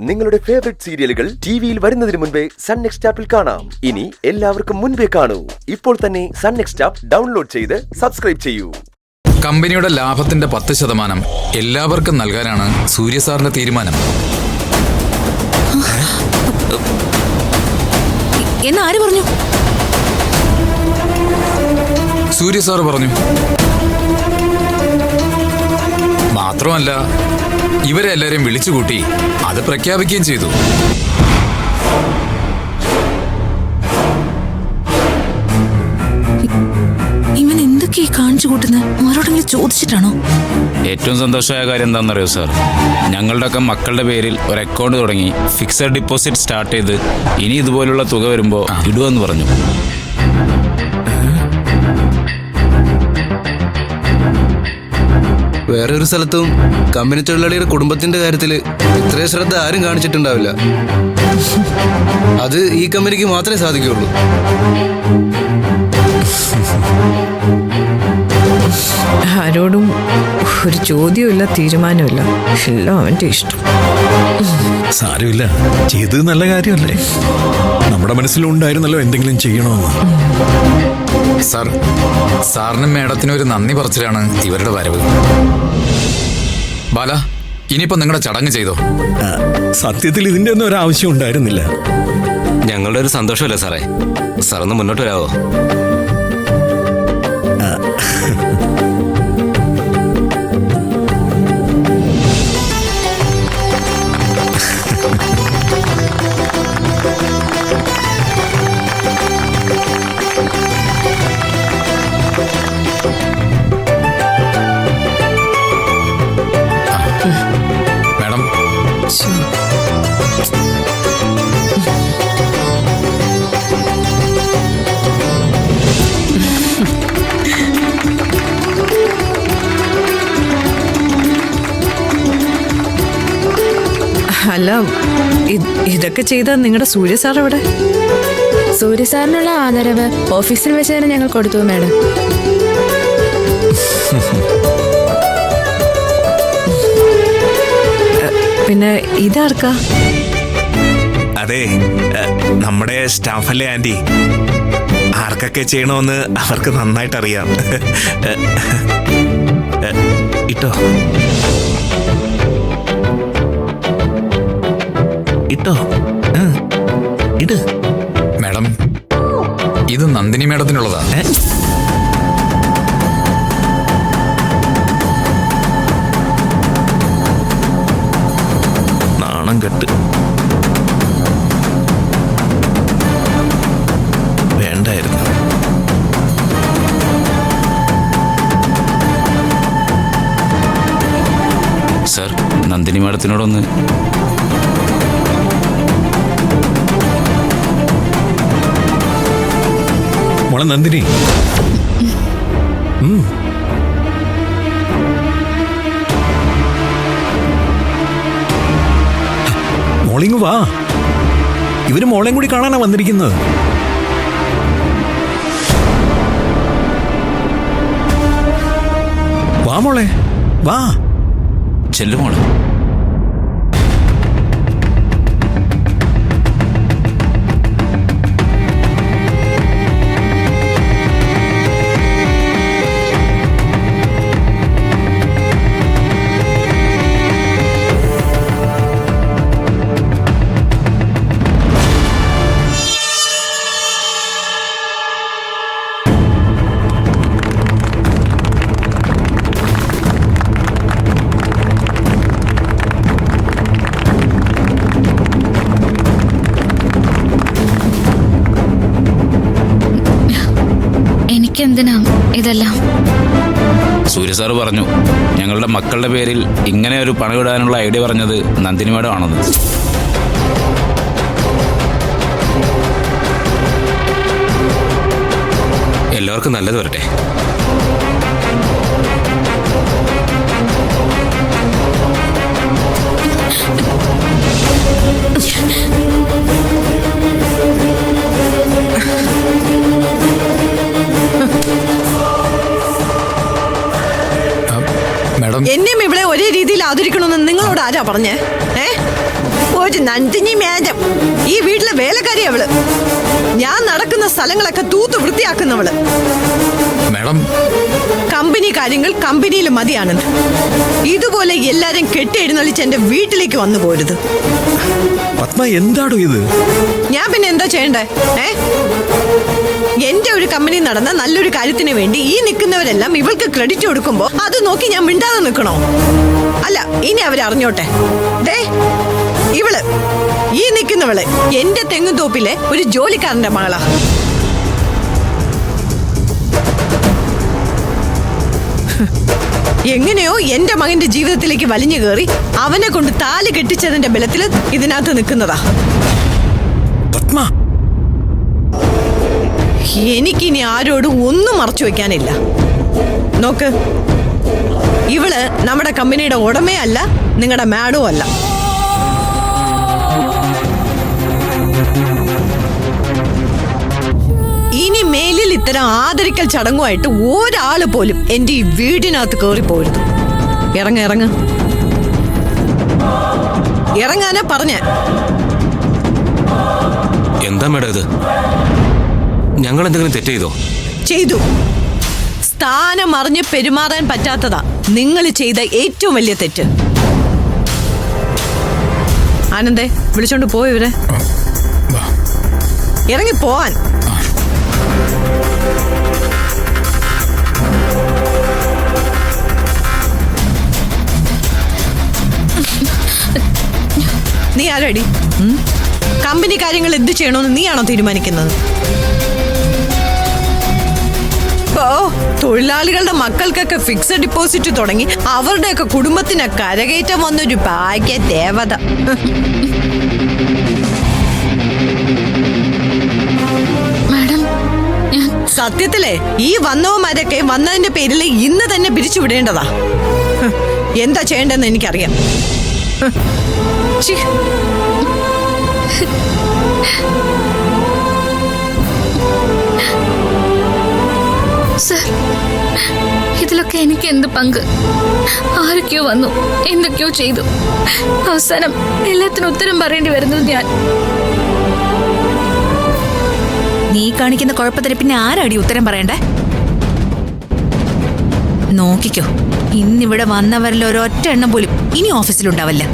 നിങ്ങളുടെ ഫേവറേറ്റ് സീരിയലുകൾ ടിവിയിൽ വരുന്നതിന് മുൻപേ സൺ നെക്സ്റ്റ് ആപ്പിൽ കാണാം. ഇനി എല്ലാവർക്കും മുൻപേ കാണൂ. ഇപ്പോൾ തന്നെ സൺ നെക്സ്റ്റ് ആപ്പ് ഡൗൺലോഡ് ചെയ്ത് സബ്സ്ക്രൈബ് ചെയ്യൂ. കമ്പനിയുടെ ലാഭത്തിന്റെ 10% എല്ലാവർക്കും നൽകാനാണ് സൂര്യ സാറിന്റെ തീരുമാനം. എന്നാര് പറഞ്ഞു? സൂര്യ സാർ പറഞ്ഞു. മാത്രമല്ല, ഇവരെ എല്ലാരെയും വിളിച്ചുകൂട്ടി അത് പ്രഖ്യാപിക്കുകയും ചെയ്തു. ഇവൻ എന്തൊക്കെയാ കാണിച്ചു കൂട്ടുന്നത്? ആരോടെങ്കിലും ചോദിച്ചിട്ടാണോ? ഏറ്റവും സന്തോഷമായ കാര്യം എന്താണെന്നറിയോ സാർ, ഞങ്ങളുടെയൊക്കെ മക്കളുടെ പേരിൽ ഒരു അക്കൗണ്ട് തുടങ്ങി ഫിക്സഡ് ഡിപ്പോസിറ്റ് സ്റ്റാർട്ട് ചെയ്ത് ഇനി ഇതുപോലുള്ള തുക വരുമ്പോൾ ഇടുമെന്ന് പറഞ്ഞു. വേറൊരു സ്ഥലത്തും കമ്പനി തൊഴിലാളിയുടെ കുടുംബത്തിന്റെ കാര്യത്തിൽ ഇത്രയും ശ്രദ്ധ ആരും കാണിച്ചിട്ടുണ്ടാവില്ല. അത് ഈ കമ്പനിക്ക് മാത്രമേ സാധിക്കുകയുള്ളൂ. ആരോടും ഒരു ചോദ്യമില്ല, തീരുമാനമില്ല. എല്ലാം അവന്റെ ഇഷ്ടം. സാരമില്ല, ചെയ്തത് നല്ല കാര്യമല്ലേ. നമ്മുടെ മനസ്സിലുണ്ടായിരുന്നല്ലോ എന്തെങ്കിലും ചെയ്യണമെന്ന്. സാർ, സാറിനും മേഡത്തിനും ഒരു നന്ദി പറച്ചിലാണ് ഇവരുടെ വരവ്. ബാല, ഇനിയിപ്പോ നിങ്ങളുടെ ചടങ്ങ് ചെയ്തോ? സത്യത്തിൽ ഇതിന്റെ ഒന്നും ഒരു ആവശ്യം ഉണ്ടായിരുന്നില്ല. ഞങ്ങളുടെ ഒരു സന്തോഷമല്ലേ സാറേ, സാറൊന്ന് മുന്നോട്ട് വരാവോ? മേഡം, അല്ല, ഇതൊക്കെ ചെയ്ത നിങ്ങളുടെ സൂര്യ സാർ എവിടെ? സൂര്യ സാറിനുള്ള ആദരവ് ഓഫീസിൽ വെച്ച് തന്നെ ഞങ്ങൾ കൊടുത്തു മാഡം. പിന്നെ ഇതാർക്കാ? അതെ, നമ്മുടെ സ്റ്റാഫല്ലേ ആന്റി. ആർക്കൊക്കെ ചെയ്യണമെന്ന് അവർക്ക് നന്നായിട്ട് അറിയാം. ഇട്ടോ ഇട്ടോ ഇട്. മേഡം, ഇത് നന്ദിനി മേഡത്തിനുള്ളതാ. നാണം കെട്ട്. വേണ്ടായിരുന്നു. സാർ, നന്ദിനി മാഡത്തിനോടൊന്ന്. മോളെ നന്ദിനി, മോളിങ് വാ. ഇവര് മോളെയും കൂടി കാണാനാ വന്നിരിക്കുന്നത്. വാ മോളെ, വാ. ചെല്ലുമോളെ. എനിക്കെന്തിനാ ഇതെല്ലാം? സൂര്യ സാറ് പറഞ്ഞു ഞങ്ങളുടെ മക്കളുടെ പേരിൽ ഇങ്ങനെ ഒരു പണമിടാനുള്ള ഐഡിയ പറഞ്ഞത് നന്ദിനി മാഡം ആണെന്ന്. എല്ലാവർക്കും നല്ലത് വരട്ടെ. മേഡം, എന്നെയും ഇവിടെ ഒരേ രീതിയിൽ ആദരിക്കണമെന്ന് നിങ്ങളോട് ആരാ പറഞ്ഞേ? ഒരു ഒരു നന്ദിനി മേജം. ഈ വീട്ടിലെ വേലക്കാരി അവള്. ഞാൻ നടക്കുന്ന സ്ഥലങ്ങളൊക്കെ തൂത്ത് വൃത്തിയാക്കുന്നവള്. മാഡം, കമ്പനി കാര്യങ്ങൾ കമ്പനിയിൽ മതിയാണെന്ന്. ഇതുപോലെ എല്ലാരും കെട്ടിയെഴുന്നള്ളിച്ച് എന്റെ വീട്ടിലേക്ക് വന്നു പോരുത്. പത്മ എന്താടോ ഇത്? ഞാൻ പിന്നെ എന്താ ചെയ്യണ്ടേ? എന്റെ ഒരു കമ്പനി നടന്ന നല്ലൊരു കാര്യത്തിന് വേണ്ടി ഈ നിൽക്കുന്നവരെല്ലാം ഇവൾക്ക് ക്രെഡിറ്റ് കൊടുക്കുമ്പോ അത് നോക്കി ഞാൻ മിണ്ടാതെ നിൽക്കണോ? അല്ല, ഇനി അവരറിഞ്ഞോട്ടെ. ഇവള് ഈ നിൽക്കുന്നവള് എന്റെ തെങ്ങുതോപ്പിലെ ഒരു ജോലിക്കാരന്റെ മകളാ. എങ്ങനെയോ എന്റെ മകന്റെ ജീവിതത്തിലേക്ക് വലിഞ്ഞു കയറി അവനെ കൊണ്ട് താലി കെട്ടിച്ചതിന്റെ ബലത്തിൽ ഇതിനകത്ത് നിൽക്കുന്നതാ. പത്മ, എനിക്കിനി ആരോടും ഒന്നും മറച്ചു വെക്കാനില്ല. നോക്ക്, ഇവള് നമ്മുടെ കമ്പനിയുടെ ഉടമയല്ല, നിങ്ങളുടെ മാഡവും അല്ല. ഇനി മേലിൽ ഇത്തരം ആദരിക്കൽ ചടങ്ങുമായിട്ട് ഒരാള് പോലും എന്റെ ഈ വീടിനകത്ത് കയറിപ്പോരുത്. ഇറങ്ങ ഇറങ്ങാനാ പറഞ്ഞ. എന്താ മേഡം ഇത്? ഞങ്ങൾ എന്തെങ്കിലും തെറ്റ് ചെയ്തു. സ്ഥാനം അറിഞ്ഞ് പെരുമാറാൻ പറ്റാത്തതാ നിങ്ങൾ ചെയ്ത ഏറ്റവും വലിയ തെറ്റ്. ആനന്ദേ, വിളിച്ചോണ്ട് പോയിവരെ. ഇറങ്ങി പോവാൻ. നീ ആരടി? കമ്പനി കാര്യങ്ങൾ എന്ത് ചെയ്യണമെന്ന് നീയാണോ തീരുമാനിക്കുന്നത്? തൊഴിലാളികളുടെ മക്കൾക്കൊക്കെ ഫിക്സഡ് ഡിപ്പോസിറ്റ് തുടങ്ങി അവരുടെയൊക്കെ കുടുംബത്തിന് കരകയറ്റം വന്നൊരു ഭാഗ്യ ദേവത. സത്യത്തിലെ ഈ വന്നവന്മാരൊക്കെ വന്നതിന്റെ പേരിൽ ഇന്ന് തന്നെ പിരിച്ചുവിടേണ്ടതാ. എന്താ ചെയ്യേണ്ടതെന്ന് എനിക്കറിയാം. സർ, ഇതിലൊക്കെ എനിക്ക് എന്ത് പങ്ക്? ആരൊക്കെയോ വന്നു, എന്തൊക്കെയോ ചെയ്തു. അവസാനം എല്ലാത്തിനും ഉത്തരം പറയേണ്ടി വരുന്നത് ഞാൻ. നീ കാണിക്കുന്ന കുഴപ്പത്തിന് പിന്നെ ആരാടി ഉത്തരം പറയണ്ടേ? നോക്കിക്കോ, ഇന്നിവിടെ വന്നവരിൽ ഒരൊറ്റ എണ്ണം പോലും ഇനി ഓഫീസിലുണ്ടാവല്ല.